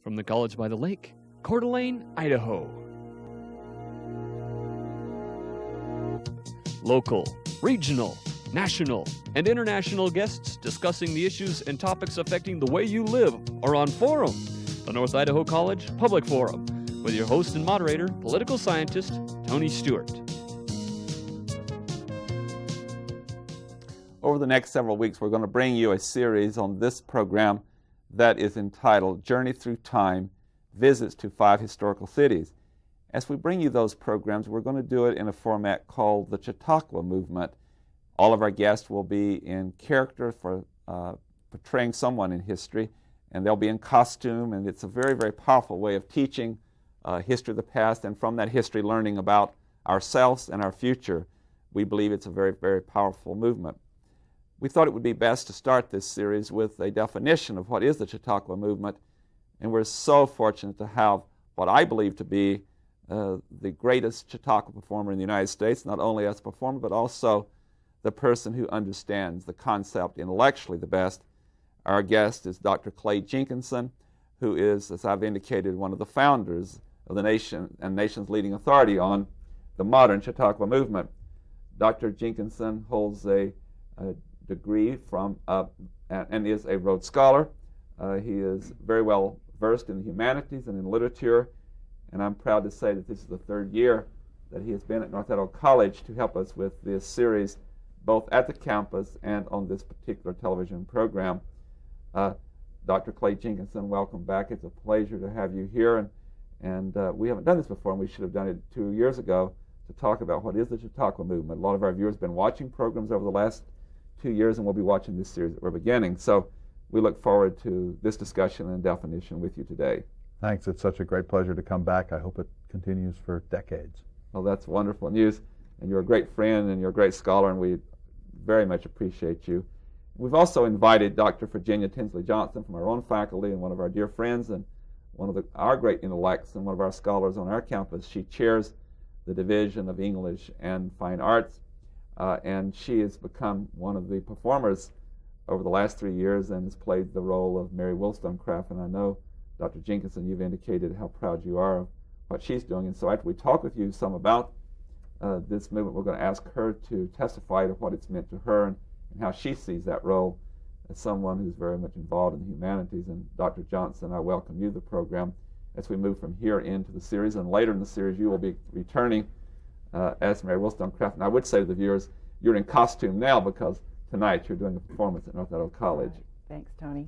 from the College by the Lake, Coeur d'Alene, Idaho. Local, regional, national, and international guests discussing the issues and topics affecting the way you live are on Forum, the North Idaho College Public Forum, with your host and moderator, political scientist Tony Stewart. Over the next several weeks, we're going to bring you a series on this program that is entitled Journey Through Time, Visits to 5 Historical Cities. As we bring you those programs, we're going to do it in a format called the Chautauqua Movement. All of our guests will be in character for portraying someone in history, and they'll be in costume, and it's a very, very powerful way of teaching history of the past, and from that history learning about ourselves and our future. We believe it's a very, very powerful movement. We thought it would be best to start this series with a definition of what is the Chautauqua Movement, and we're so fortunate to have what I believe to be the greatest Chautauqua performer in the United States, not only as a performer, but also the person who understands the concept intellectually the best. Our guest is Dr. Clay Jenkinson, who is, as I've indicated, one of the founders of the nation and nation's leading authority on the modern Chautauqua movement. Dr. Jenkinson holds a degree from and is a Rhodes Scholar. He is very well versed in the humanities and in literature, and I'm proud to say that this is the 3rd year that he has been at North Idaho College to help us with this series, both at the campus and on this particular television program. Dr. Clay Jenkinson, welcome back. It's a pleasure to have you here, and we haven't done this before, and we should have done it 2 years ago to talk about what is the Chautauqua movement. A lot of our viewers have been watching programs over the last 2 years, and we'll be watching this series that we're beginning. So we look forward to this discussion and definition with you today. Thanks. It's such a great pleasure to come back. I hope it continues for decades. Well, that's wonderful news, and you're a great friend and you're a great scholar, and we very much appreciate you. We've also invited Dr. Virginia Tinsley Johnson from our own faculty and one of our dear friends and one of our great intellects and one of our scholars on our campus. She chairs the Division of English and Fine Arts, and she has become one of the performers over the last 3 years and has played the role of Mary Wollstonecraft. And I know, Dr. Jenkinson, you've indicated how proud you are of what she's doing. And so after we talk with you some about this movement, we're going to ask her to testify to what it's meant to her and how she sees that role as someone who's very much involved in the humanities. And Dr. Johnson, I welcome you to the program as we move from here into the series. And later in the series, you will be returning as Mary Wollstonecraft. And I would say to the viewers, you're in costume now because tonight you're doing a performance at North Idaho College. Thanks, Tony.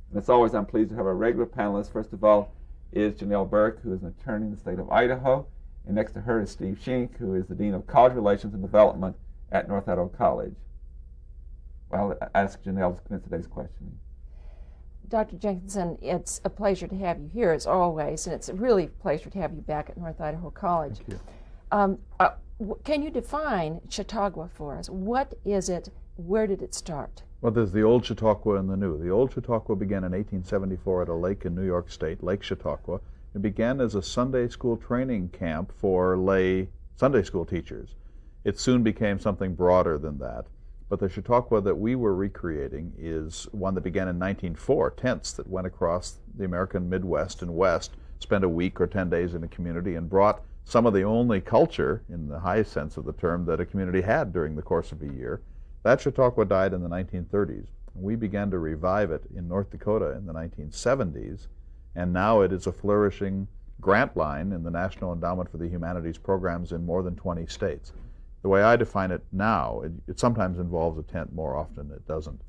And as always, I'm pleased to have our regular panelists. First of all is Janelle Burke, who is an attorney in the state of Idaho. And next to her is Steve Schenck, who is the Dean of College Relations and Development at North Idaho College. Well, I'll ask Janelle to commence today's questioning. Dr. Jenkinson, it's a pleasure to have you here, as always, and it's a really pleasure to have you back at North Idaho College. Thank you. Can you define Chautauqua for us? What is it? Where did it start? Well, there's the old Chautauqua and the new. The old Chautauqua began in 1874 at a lake in New York State, Lake Chautauqua. It began as a Sunday school training camp for lay Sunday school teachers. It soon became something broader than that. But the Chautauqua that we were recreating is one that began in 1904, tents that went across the American Midwest and West, spent a week or 10 days in a community, and brought some of the only culture, in the highest sense of the term, that a community had during the course of a year. That Chautauqua died in the 1930s. We began to revive it in North Dakota in the 1970s, and now it is a flourishing grant line in the National Endowment for the Humanities programs in more than 20 states. The way I define it now, it sometimes involves a tent, more often it doesn't.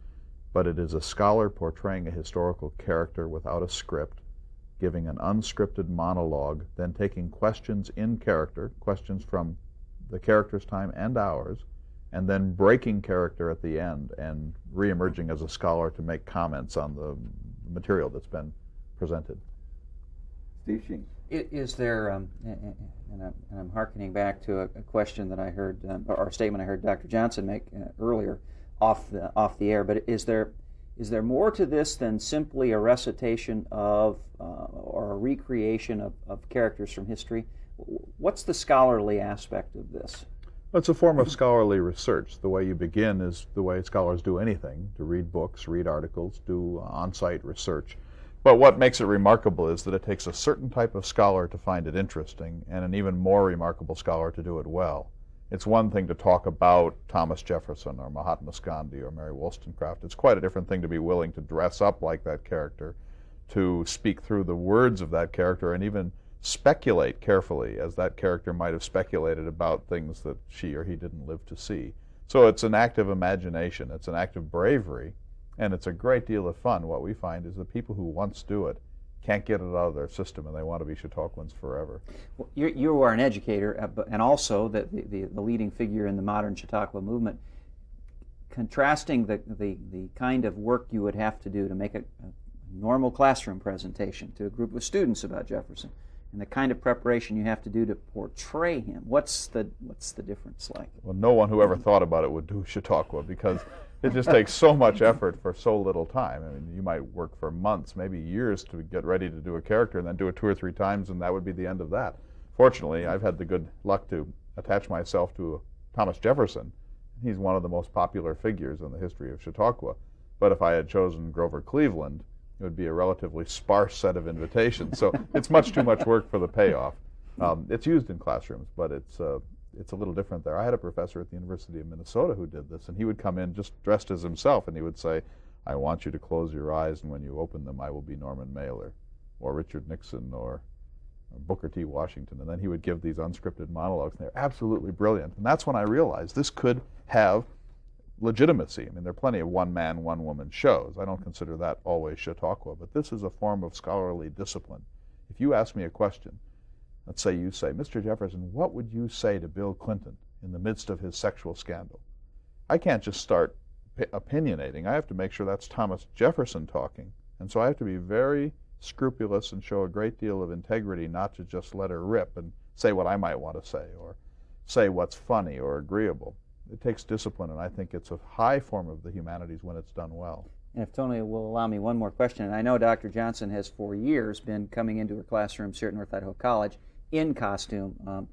But it is a scholar portraying a historical character without a script, giving an unscripted monologue, then taking questions in character, questions from the character's time and ours, and then breaking character at the end and re-emerging as a scholar to make comments on the material that's been presented. Steve Schenck. Is there, and I'm hearkening back to a question that I heard, or a statement I heard Dr. Johnson make earlier off the air, but is there more to this than simply a recitation of or a recreation of characters from history? What's the scholarly aspect of this? Well, it's a form of scholarly research. The way you begin is the way scholars do anything, to read books, read articles, do on-site research. But what makes it remarkable is that it takes a certain type of scholar to find it interesting, and an even more remarkable scholar to do it well. It's one thing to talk about Thomas Jefferson or Mahatma Gandhi or Mary Wollstonecraft. It's quite a different thing to be willing to dress up like that character, to speak through the words of that character, and even speculate carefully as that character might have speculated about things that she or he didn't live to see. So it's an act of imagination, it's an act of bravery, and it's a great deal of fun. What we find is the people who once do it can't get it out of their system, and they want to be Chautauquans forever. Well, you are an educator, and also the leading figure in the modern Chautauqua movement. Contrasting the kind of work you would have to do to make a normal classroom presentation to a group of students about Jefferson, and the kind of preparation you have to do to portray him, what's the difference like? Well, no one who ever thought about it would do Chautauqua, because it just takes so much effort for so little time. I mean, you might work for months, maybe years, to get ready to do a character, and then do it 2 or 3 times, and that would be the end of that. Fortunately, I've had the good luck to attach myself to Thomas Jefferson. He's one of the most popular figures in the history of Chautauqua. But if I had chosen Grover Cleveland, it would be a relatively sparse set of invitations. So it's much too much work for the payoff. It's used in classrooms, but it's a little different there. I had a professor at the University of Minnesota who did this, and he would come in just dressed as himself, and he would say, "I want you to close your eyes, and when you open them, I will be Norman Mailer, or Richard Nixon, or Booker T. Washington." And then he would give these unscripted monologues, and they're absolutely brilliant. And that's when I realized this could have legitimacy. I mean, there are plenty of one-man, one-woman shows. I don't consider that always Chautauqua, but this is a form of scholarly discipline. If you ask me a question, let's say you say, "Mr. Jefferson, what would you say to Bill Clinton in the midst of his sexual scandal?" I can't just start opinionating. I have to make sure that's Thomas Jefferson talking. And so I have to be very scrupulous and show a great deal of integrity, not to just let her rip and say what I might want to say, or say what's funny or agreeable. It takes discipline, and I think it's a high form of the humanities when it's done well. And if Tony will allow me one more question, and I know Dr. Johnson has for years been coming into her classrooms here at North Idaho College in costume,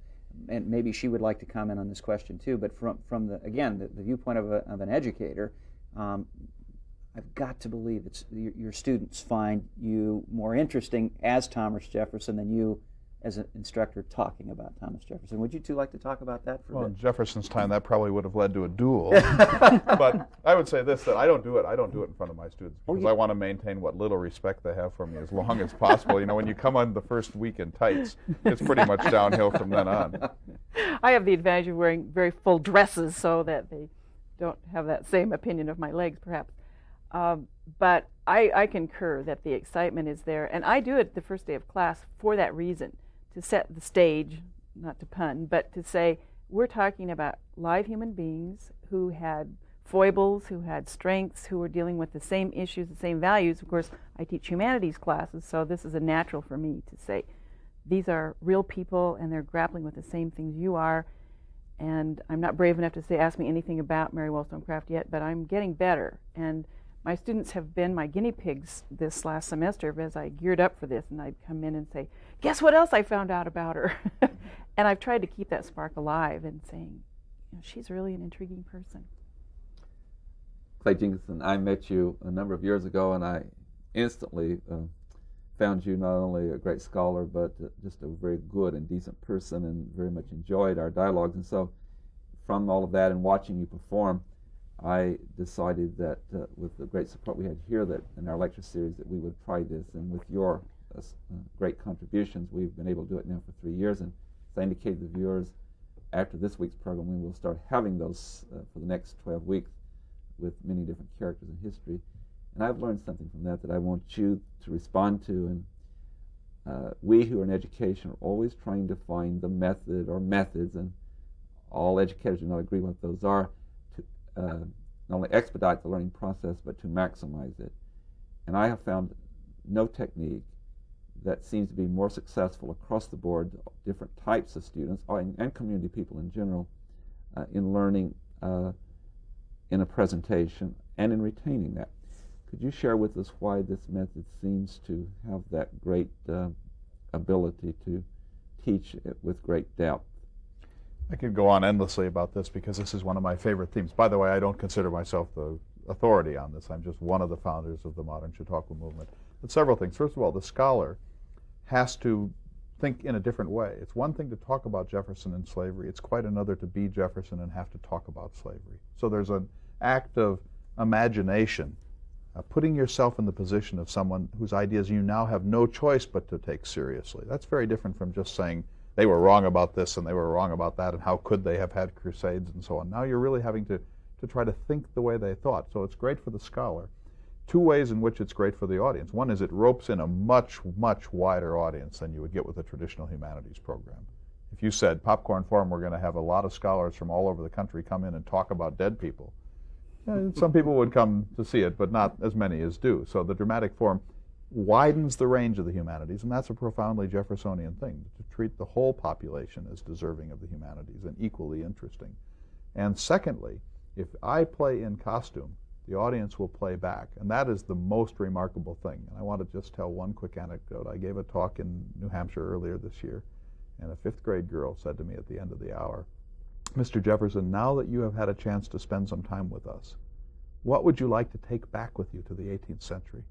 and maybe she would like to comment on this question too, but from the viewpoint of an educator, I've got to believe your students find you more interesting as Thomas Jefferson than you as an instructor talking about Thomas Jefferson. Would you two like to talk about that for a bit? In Jefferson's time, that probably would have led to a duel. But I would say this, that I don't do it in front of my students, because I want to maintain what little respect they have for me as long as possible. You know, when you come on the first week in tights, it's pretty much downhill from then on. I have the advantage of wearing very full dresses so that they don't have that same opinion of my legs, perhaps. But I concur that the excitement is there, and I do it the first day of class for that reason, to set the stage, not to pun, but to say we're talking about live human beings who had foibles, who had strengths, who were dealing with the same issues, the same values. Of course, I teach humanities classes, so this is a natural for me to say these are real people and they're grappling with the same things you are. And I'm not brave enough to say, ask me anything about Mary Wollstonecraft yet, but I'm getting better. And my students have been my guinea pigs this last semester as I geared up for this, and I'd come in and say, "Guess what else I found out about her?" And I've tried to keep that spark alive and saying, you know, she's really an intriguing person. Clay Jenkinson, I met you a number of years ago, and I instantly found you not only a great scholar, but just a very good and decent person, and very much enjoyed our dialogues. And so from all of that and watching you perform, I decided that with the great support we had here that in our lecture series that we would try this, and with your great contributions we've been able to do it now for 3 years, and as I indicated to the viewers, after this week's program we will start having those for the next 12 weeks with many different characters in history, and I've learned something from that I want you to respond to. And we who are in education are always trying to find the method or methods, and all educators do not agree what those are, to not only expedite the learning process, but to maximize it. And I have found no technique that seems to be more successful across the board, different types of students, and community people in general, in learning in a presentation and in retaining that. Could you share with us why this method seems to have that great ability to teach it with great depth? I could go on endlessly about this because this is one of my favorite themes. By the way, I don't consider myself the authority on this. I'm just one of the founders of the modern Chautauqua movement. It's several things. First of all, the scholar has to think in a different way. It's one thing to talk about Jefferson and slavery. It's quite another to be Jefferson and have to talk about slavery. So there's an act of imagination, putting yourself in the position of someone whose ideas you now have no choice but to take seriously. That's very different from just saying they were wrong about this and they were wrong about that and how could they have had crusades and so on. Now you're really having to try to think the way they thought. So it's great for the scholar. Two ways in which it's great for the audience. One is it ropes in a much, much wider audience than you would get with a traditional humanities program. If you said, Popcorn Forum, we're going to have a lot of scholars from all over the country come in and talk about dead people, some people would come to see it, but not as many as do. So the dramatic forum widens the range of the humanities, and that's a profoundly Jeffersonian thing, to treat the whole population as deserving of the humanities and equally interesting. And secondly, if I play in costume, the audience will play back, and that is the most remarkable thing. And I want to just tell one quick anecdote. I gave a talk in New Hampshire earlier this year, and a fifth grade girl said to me at the end of the hour, Mr. Jefferson, now that you have had a chance to spend some time with us, what would you like to take back with you to the 18th century?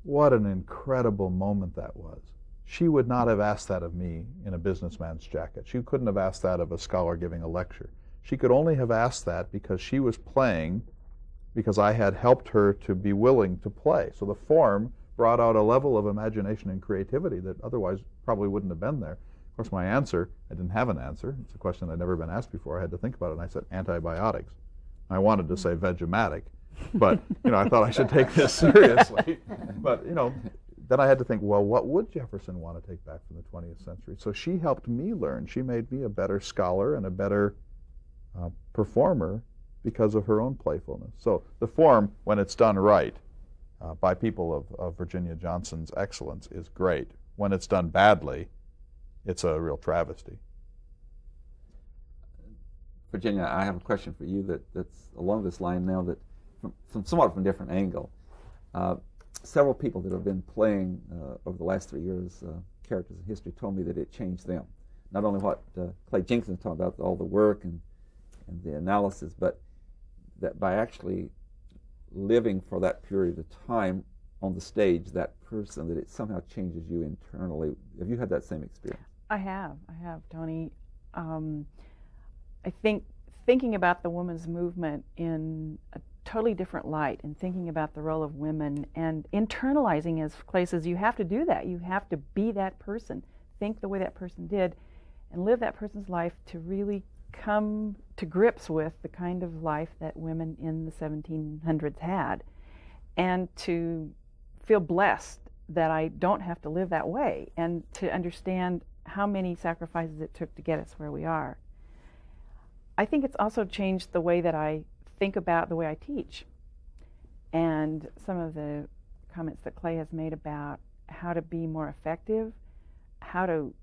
What an incredible moment that was. She would not have asked that of me in a businessman's jacket. She couldn't have asked that of a scholar giving a lecture. She could only have asked that because she was playing, because I had helped her to be willing to play. So the form brought out a level of imagination and creativity that otherwise probably wouldn't have been there. Of course, my answer, I didn't have an answer. It's a question I'd never been asked before. I had to think about it, and I said antibiotics. I wanted to say Vegematic, but I thought I should take this seriously. But then I had to think, well, what would Jefferson want to take back from the 20th century? So she helped me learn. She made me a better scholar and a better performer because of her own playfulness. So the form, when it's done right, by people of Virginia Johnson's excellence, is great. When it's done badly, it's a real travesty. Virginia, I have a question for you that's along this line now, that from somewhat from a different angle. Several people that have been playing over the last 3 years characters in history told me that it changed them. Not only what Clay Jenkins talked about, all the work and the analysis, but that by actually living for that period of time on the stage, that person, that it somehow changes you internally. Have you had that same experience? I have, Tony. I think thinking about the women's movement in a totally different light and thinking about the role of women and internalizing, as Clay says, you have to do that. You have to be that person, think the way that person did, and live that person's life to really come to grips with the kind of life that women in the 1700s had, and to feel blessed that I don't have to live that way, and to understand how many sacrifices it took to get us where we are. I think it's also changed the way that I think about the way I teach. And some of the comments that Clay has made about how to be more effective, how to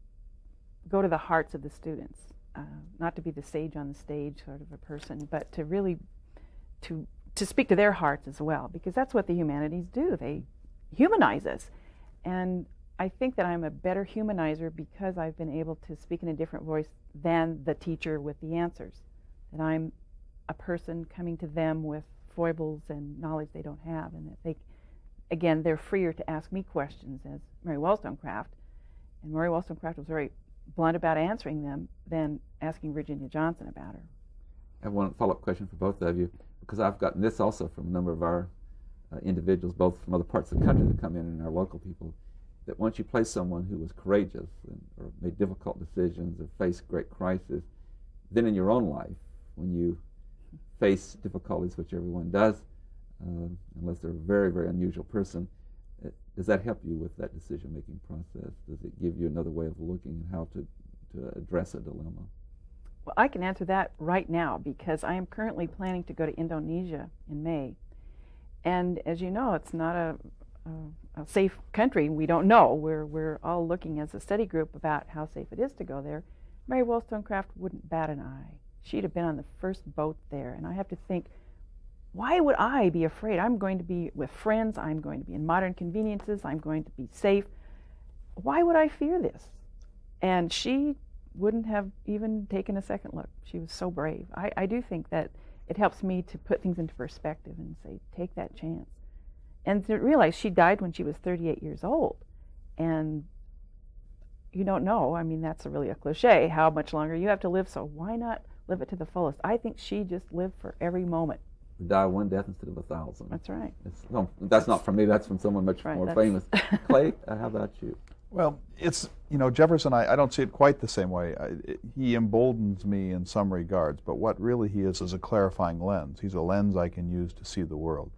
go to the hearts of the students, not to be the sage on the stage sort of a person, but to really to speak to their hearts as well, because that's what the humanities do. They humanize us. And I think that I'm a better humanizer because I've been able to speak in a different voice than the teacher with the answers. That I'm a person coming to them with foibles and knowledge they don't have, and that they're freer to ask me questions, as Mary Wollstonecraft. And Mary Wollstonecraft was very blunt about answering them than asking Virginia Johnson about her. I have one follow-up question for both of you, because I've gotten this also from a number of our individuals, both from other parts of the country that come in and our local people, that once you play someone who was courageous or made difficult decisions or faced great crisis, then in your own life, when you face difficulties, which everyone does, unless they're a very, very unusual person, does that help you with that decision-making process? Does it give you another way of looking at how to address a dilemma? Well, I can answer that right now because I am currently planning to go to Indonesia in May. And as you know, it's not a safe country. We don't know. We're all looking as a study group about how safe it is to go there. Mary Wollstonecraft wouldn't bat an eye. She'd have been on the first boat there. And I have to think, why would I be afraid? I'm going to be with friends. I'm going to be in modern conveniences. I'm going to be safe. Why would I fear this? And she wouldn't have even taken a second look. She was so brave. I do think that it helps me to put things into perspective and say, take that chance. And to realize she died when she was 38 years old. And you don't know, I mean, that's really a cliche, how much longer you have to live, so why not live it to the fullest? I think she just lived for every moment. Die one death instead of 1,000. That's right. No, that's not from me, that's from someone much more famous. Clay, how about you? Well, it's, Jefferson, I don't see it quite the same way. He emboldens me in some regards, but what really he is a clarifying lens. He's a lens I can use to see the world.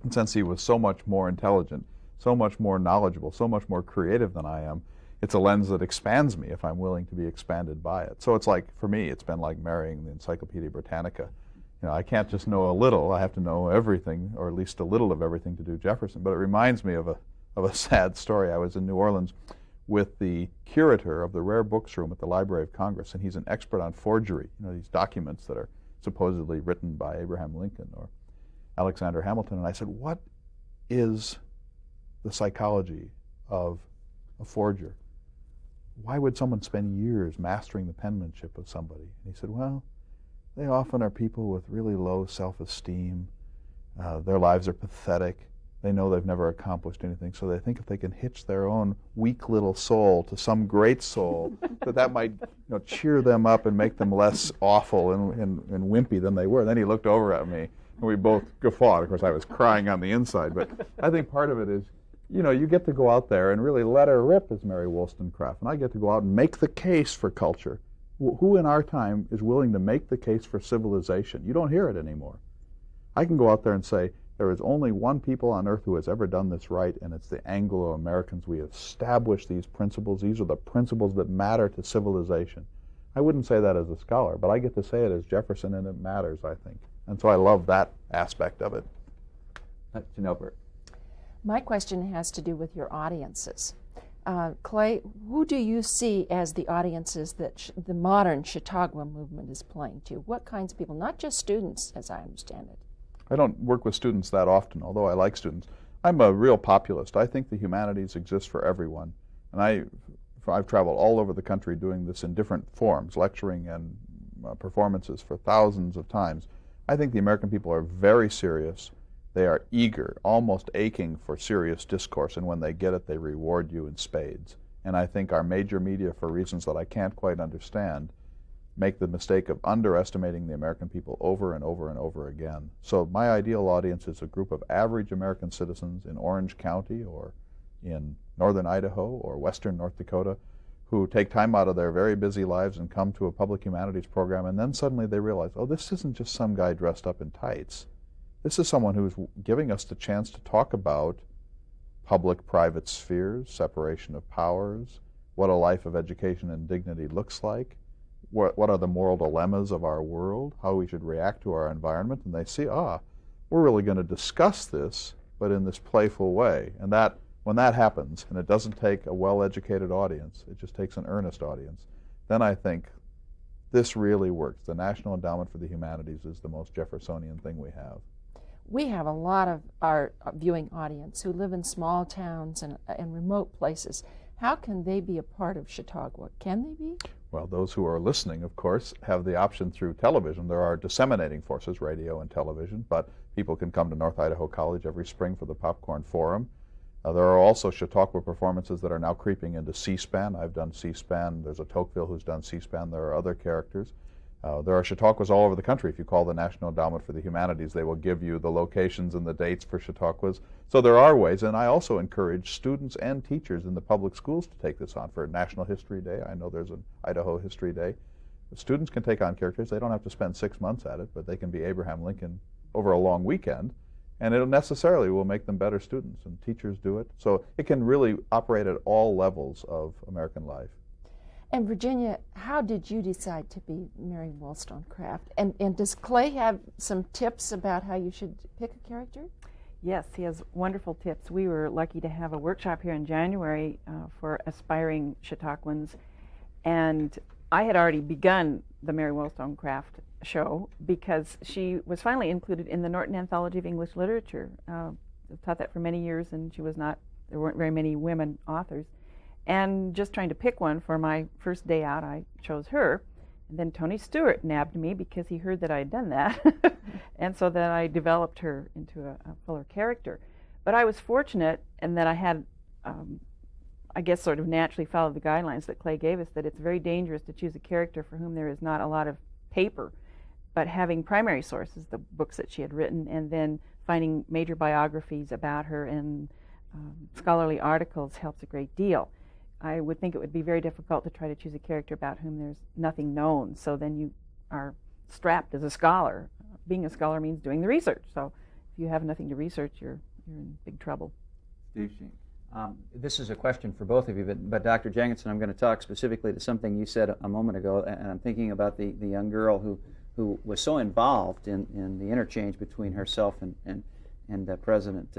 And since he was so much more intelligent, so much more knowledgeable, so much more creative than I am, it's a lens that expands me if I'm willing to be expanded by it. So it's like, for me, it's been like marrying the Encyclopedia Britannica. I can't just know a little, I have to know everything, or at least a little of everything to do Jefferson. But it reminds me of a sad story. I was in New Orleans with the curator of the rare books room at the Library of Congress, and he's an expert on forgery, these documents that are supposedly written by Abraham Lincoln or Alexander Hamilton. And I said, what is the psychology of a forger? Why would someone spend years mastering the penmanship of somebody? And he said, well, they often are people with really low self-esteem. Their lives are pathetic. They know they've never accomplished anything, so they think if they can hitch their own weak little soul to some great soul, that might cheer them up and make them less awful and wimpy than they were. Then he looked over at me, and we both guffawed. Of course, I was crying on the inside, but I think part of it is, you get to go out there and really let her rip as Mary Wollstonecraft, and I get to go out and make the case for culture. Who in our time is willing to make the case for civilization? You don't hear it anymore. I can go out there and say, there is only one people on earth who has ever done this right, and it's the Anglo-Americans. We have established these principles. These are the principles that matter to civilization. I wouldn't say that as a scholar, but I get to say it as Jefferson, and it matters, I think. And so I love that aspect of it. Janelle Burke. My question has to do with your audiences. Clay, who do you see as the audiences that the modern Chautauqua movement is playing to? What kinds of people? Not just students, as I understand it. I don't work with students that often, although I like students. I'm a real populist. I think the humanities exist for everyone. And I've traveled all over the country doing this in different forms, lecturing and performances for thousands of times. I think the American people are very serious. They are eager, almost aching for serious discourse, and when they get it, they reward you in spades. And I think our major media, for reasons that I can't quite understand, make the mistake of underestimating the American people over and over and over again. So my ideal audience is a group of average American citizens in Orange County or in northern Idaho or western North Dakota who take time out of their very busy lives and come to a public humanities program, and then suddenly they realize, oh, this isn't just some guy dressed up in tights. This is someone who's giving us the chance to talk about public-private spheres, separation of powers, what a life of education and dignity looks like, what are the moral dilemmas of our world, how we should react to our environment, and they see, we're really going to discuss this, but in this playful way. And that, when that happens, and it doesn't take a well-educated audience, it just takes an earnest audience, then I think this really works. The National Endowment for the Humanities is the most Jeffersonian thing we have. We have a lot of our viewing audience who live in small towns and remote places. How can they be a part of Chautauqua? Can they be? Well, those who are listening, of course, have the option through television. There are disseminating forces, radio and television, but people can come to North Idaho College every spring for the Popcorn Forum. There are also Chautauqua performances that are now creeping into C-SPAN. I've done C-SPAN. There's a Tocqueville who's done C-SPAN. There are other characters. There are Chautauquas all over the country. If you call the National Endowment for the Humanities, they will give you the locations and the dates for Chautauquas. So there are ways, and I also encourage students and teachers in the public schools to take this on. For National History Day, I know there's an Idaho History Day. Students can take on characters. They don't have to spend 6 months at it, but they can be Abraham Lincoln over a long weekend, and it necessarily will make them better students, and teachers do it. So it can really operate at all levels of American life. And Virginia, how did you decide to be Mary Wollstonecraft? And does Clay have some tips about how you should pick a character? Yes, he has wonderful tips. We were lucky to have a workshop here in January for aspiring Chautauquans, and I had already begun the Mary Wollstonecraft show because she was finally included in the Norton Anthology of English Literature. I taught that for many years, and there weren't very many women authors. And just trying to pick one for my first day out, I chose her. And then Tony Stewart nabbed me because he heard that I had done that. And so then I developed her into a fuller character. But I was fortunate in that I had, I guess, sort of naturally followed the guidelines that Clay gave us, that it's very dangerous to choose a character for whom there is not a lot of paper, but having primary sources, the books that she had written, and then finding major biographies about her and scholarly articles helps a great deal. I would think it would be very difficult to try to choose a character about whom there's nothing known, so then you are strapped as a scholar. Being a scholar means doing the research, so if you have nothing to research, you're in big trouble. Steve Sheen. This is a question for both of you, but Dr. Jenkinson, I'm going to talk specifically to something you said a moment ago, and I'm thinking about the young girl who was so involved in the interchange between herself and President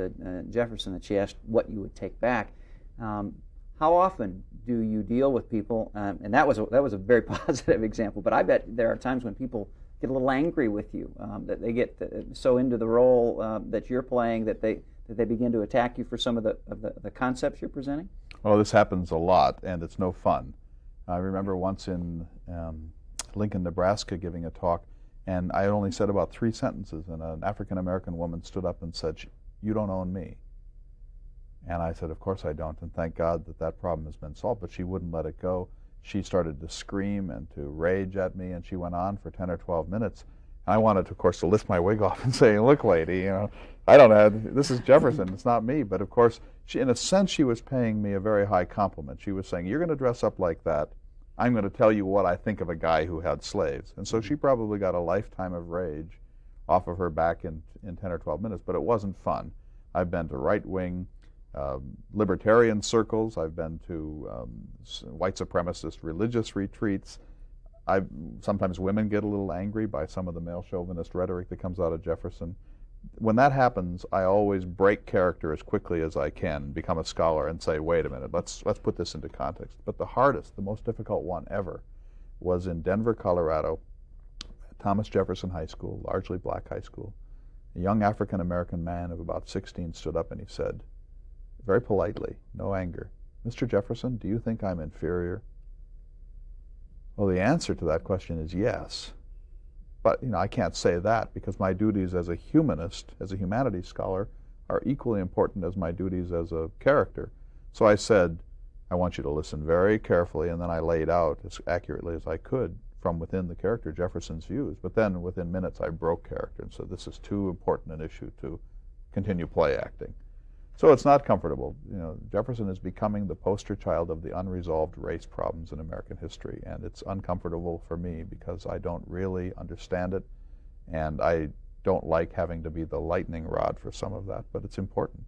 Jefferson that she asked what you would take back. How often do you deal with people, and that was a very positive example, but I bet there are times when people get a little angry with you, that they get so into the role that you're playing that they begin to attack you for some of the concepts you're presenting? Oh, this happens a lot, and it's no fun. I remember once in Lincoln, Nebraska, giving a talk, and I only said about 3 sentences, and an African-American woman stood up and said, "You don't own me." And I said, "Of course I don't," and thank God that problem has been solved, but she wouldn't let it go. She started to scream and to rage at me, and she went on for 10 or 12 minutes. I wanted, of course, to lift my wig off and say, "Look, lady, I don't have, this is Jefferson, it's not me." But of course, in a sense, she was paying me a very high compliment. She was saying, "You're going to dress up like that. I'm going to tell you what I think of a guy who had slaves." And so she probably got a lifetime of rage off of her back in 10 or 12 minutes, but it wasn't fun. I've been to right-wing libertarian circles. I've been to white supremacist religious retreats. Sometimes women get a little angry by some of the male chauvinist rhetoric that comes out of Jefferson. When that happens, I always break character as quickly as I can, become a scholar, and say, "Wait a minute, let's put this into context." But the hardest, the most difficult one ever, was in Denver, Colorado, at Thomas Jefferson High School, largely black high school. A young African-American man of about 16 stood up and he said, very politely, no anger, "Mr. Jefferson, do you think I'm inferior?" Well, the answer to that question is yes. But I can't say that, because my duties as a humanist, as a humanities scholar, are equally important as my duties as a character. So I said, "I want you to listen very carefully," and then I laid out as accurately as I could from within the character Jefferson's views. But then within minutes I broke character and said, "This is too important an issue to continue play acting." So it's not comfortable. Jefferson is becoming the poster child of the unresolved race problems in American history, and it's uncomfortable for me because I don't really understand it, and I don't like having to be the lightning rod for some of that, but it's important.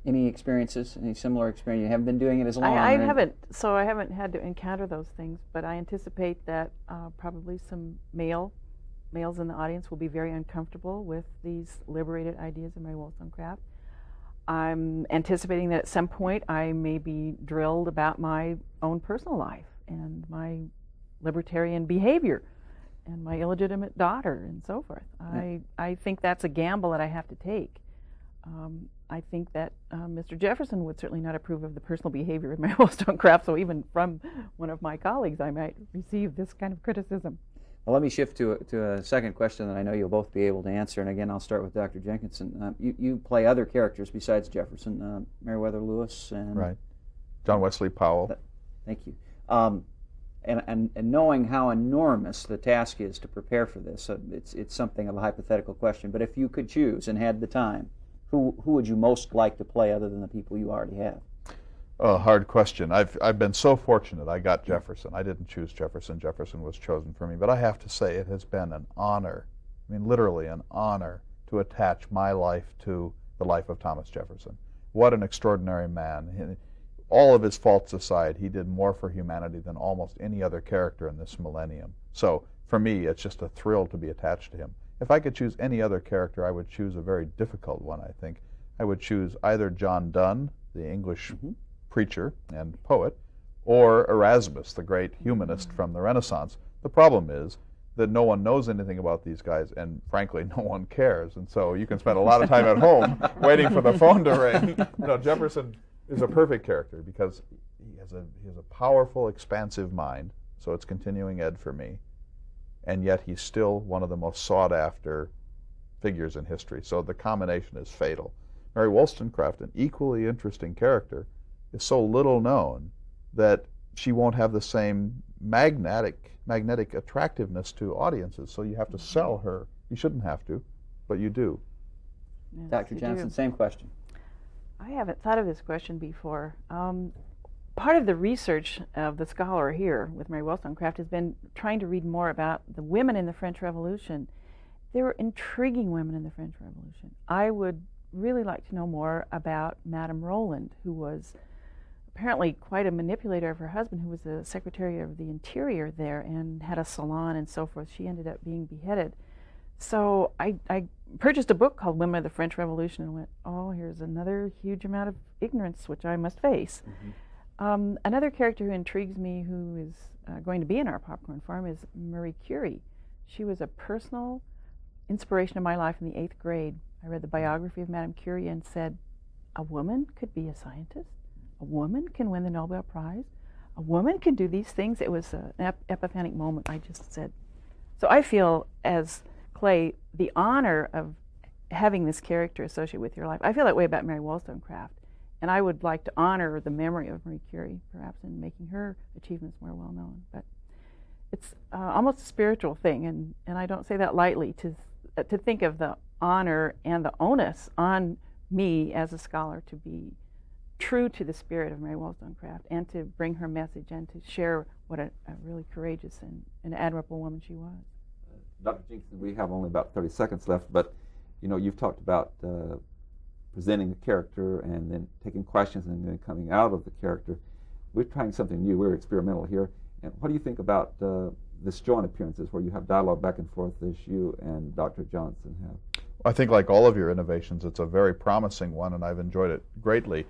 Any experiences, any similar experience? You haven't been doing it as long? I haven't had to encounter those things, but I anticipate that probably some males in the audience will be very uncomfortable with these liberated ideas of Mary Wollstonecraft. I'm anticipating that at some point I may be drilled about my own personal life and my libertarian behavior and my illegitimate daughter and so forth. Yeah. I think that's a gamble that I have to take. I think that Mr. Jefferson would certainly not approve of the personal behavior of Mary Wollstonecraft, so even from one of my colleagues I might receive this kind of criticism. Well, let me shift to a second question that I know you'll both be able to answer. And again, I'll start with Dr. Jenkinson. You play other characters besides Jefferson, Meriwether Lewis and... Right. John Wesley Powell. Thank you. And knowing how enormous the task is to prepare for this, it's something of a hypothetical question. But if you could choose and had the time, who would you most like to play other than the people you already have? Oh, hard question. I've been so fortunate I got Jefferson. I didn't choose Jefferson. Jefferson was chosen for me. But I have to say it has been an honor, literally an honor, to attach my life to the life of Thomas Jefferson. What an extraordinary man. All of his faults aside, he did more for humanity than almost any other character in this millennium. So for me, it's just a thrill to be attached to him. If I could choose any other character, I would choose a very difficult one, I think. I would choose either John Donne, the English preacher and poet, or Erasmus, the great humanist from the Renaissance. The problem is that no one knows anything about these guys, and frankly, no one cares. And so you can spend a lot of time at home waiting for the phone to ring. Jefferson is a perfect character because he has a powerful, expansive mind, so it's continuing ed for me. And yet he's still one of the most sought-after figures in history. So the combination is fatal. Mary Wollstonecraft, an equally interesting character, is so little known that she won't have the same magnetic attractiveness to audiences. So you have to sell her. You shouldn't have to, but you do. Yes, Dr. you Johnson, do. same question. I haven't thought of this question before. Part of the research of the scholar here with Mary Wollstonecraft has been trying to read more about the women in the French Revolution. There were intriguing women in the French Revolution. I would really like to know more about Madame Roland, who was apparently quite a manipulator of her husband, who was the Secretary of the Interior there and had a salon and so forth. She ended up being beheaded. So I purchased a book called Women of the French Revolution and went, oh, here's another huge amount of ignorance which I must face. Mm-hmm. Another character who intrigues me, who is going to be in our popcorn farm, is Marie Curie. She was a personal inspiration of my life in the 8th grade. I read the biography of Madame Curie and said, a woman could be a scientist? A woman can win the Nobel Prize? A woman can do these things? It was an epiphanic moment, I just said. So I feel, as Clay, the honor of having this character associated with your life. I feel that way about Mary Wollstonecraft, and I would like to honor the memory of Marie Curie, perhaps in making her achievements more well known. But it's almost a spiritual thing, and I don't say that lightly, to think of the honor and the onus on me as a scholar to be true to the spirit of Mary Wollstonecraft and to bring her message and to share what a really courageous and admirable woman she was. Dr. Jenkins, we have only about 30 seconds left, but you've talked about presenting a character and then taking questions and then coming out of the character. We're trying something new. We're experimental here. And what do you think about this joint appearances where you have dialogue back and forth as you and Dr. Johnson have? I think, like all of your innovations, it's a very promising one, and I've enjoyed it greatly.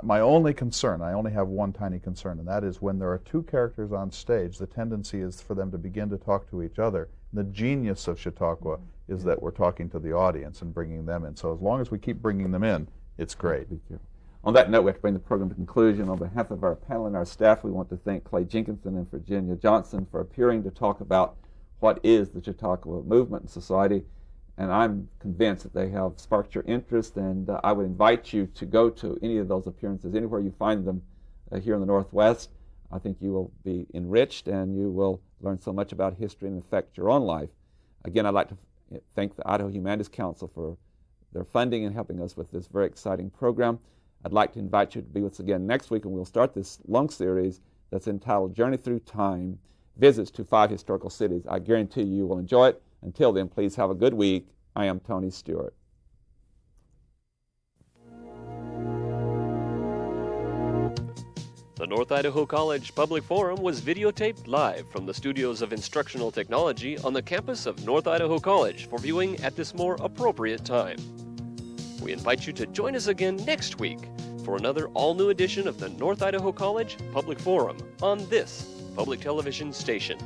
My only concern, I only have one tiny concern, and that is when there are two characters on stage, the tendency is for them to begin to talk to each other. The genius of Chautauqua is that we're talking to the audience and bringing them in. So as long as we keep bringing them in, it's great. On that note, we have to bring the program to conclusion. On behalf of our panel and our staff, we want to thank Clay Jenkinson and Virginia Johnson for appearing to talk about what is the Chautauqua Movement in society. And I'm convinced that they have sparked your interest, and I would invite you to go to any of those appearances, anywhere you find them here in the Northwest. I think you will be enriched, and you will learn so much about history and affect your own life. Again, I'd like to thank the Idaho Humanities Council for their funding and helping us with this very exciting program. I'd like to invite you to be with us again next week, and we'll start this long series that's entitled Journey Through Time, Visits to 5 Historical Cities. I guarantee you will enjoy it. Until then, please have a good week. I am Tony Stewart. The North Idaho College Public Forum was videotaped live from the studios of Instructional Technology on the campus of North Idaho College for viewing at this more appropriate time. We invite you to join us again next week for another all-new edition of the North Idaho College Public Forum on this public television station.